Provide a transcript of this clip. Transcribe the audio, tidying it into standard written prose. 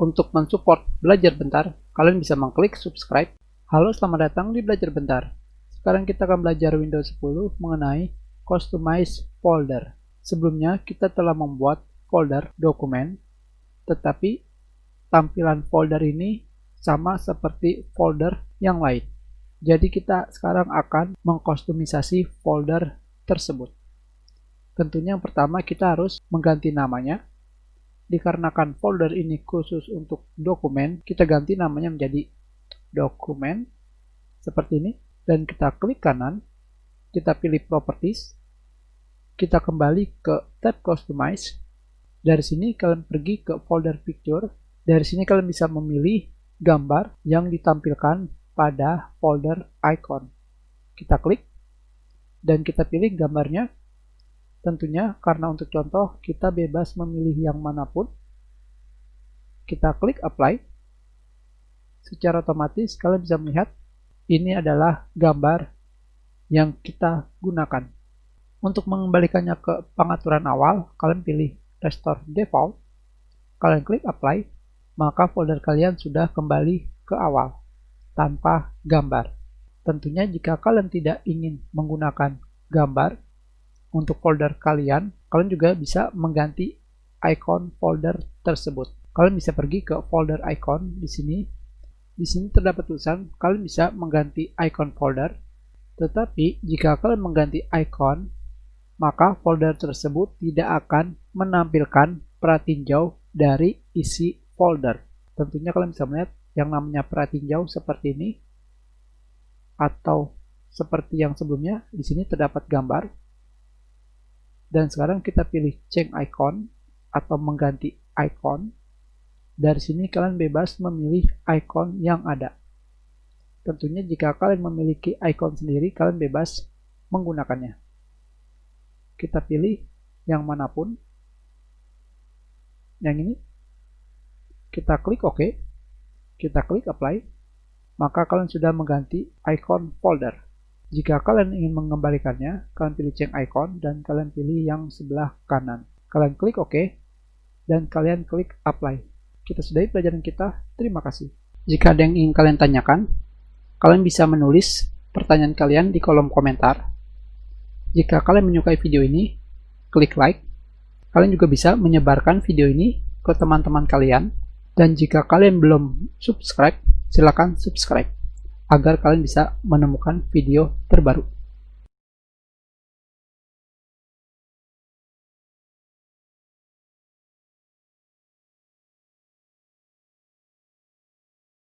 Untuk mensupport Belajar Bentar, kalian bisa mengklik subscribe. Halo, selamat datang di Belajar Bentar. Sekarang kita akan belajar Windows 10 mengenai Customize Folder. Sebelumnya kita telah membuat folder dokumen, tetapi tampilan folder ini sama seperti folder yang lain. Jadi kita sekarang akan mengkustomisasi folder tersebut. Tentunya yang pertama kita harus mengganti namanya. Dikarenakan folder ini khusus untuk dokumen, kita ganti namanya menjadi dokumen seperti ini, dan kita klik kanan, kita pilih properties, kita kembali ke tab customize. Dari sini kalian pergi ke folder picture. Dari sini kalian bisa memilih gambar yang ditampilkan pada folder icon. Kita klik dan kita pilih gambarnya. Tentunya karena untuk contoh kita bebas memilih yang manapun. Kita klik apply. Secara otomatis kalian bisa melihat ini adalah gambar yang kita gunakan. Untuk mengembalikannya ke pengaturan awal, kalian pilih restore default. Kalian klik apply, maka folder kalian sudah kembali ke awal tanpa gambar. Tentunya jika kalian tidak ingin menggunakan gambar untuk folder kalian juga bisa mengganti icon folder tersebut. Kalian bisa pergi ke folder icon di sini. Di sini terdapat tulisan kalian bisa mengganti icon folder. Tetapi jika kalian mengganti icon, maka folder tersebut tidak akan menampilkan pratinjau dari isi folder. Tentunya kalian bisa melihat yang namanya pratinjau seperti ini, atau seperti yang sebelumnya. Di sini terdapat gambar. Dan sekarang kita pilih change icon atau mengganti icon. Dari sini kalian bebas memilih icon yang ada. Tentunya jika kalian memiliki icon sendiri, kalian bebas menggunakannya. Kita pilih yang manapun. Yang ini. Kita klik OK. Kita klik apply. Maka kalian sudah mengganti icon folder. Jika kalian ingin mengembalikannya, kalian pilih change icon dan kalian pilih yang sebelah kanan. Kalian klik OK dan kalian klik apply. Kita sudahi pelajaran kita. Terima kasih. Jika ada yang ingin kalian tanyakan, kalian bisa menulis pertanyaan kalian di kolom komentar. Jika kalian menyukai video ini, klik like. Kalian juga bisa menyebarkan video ini ke teman-teman kalian. Dan jika kalian belum subscribe, silakan subscribe agar kalian bisa menemukan video terbaru.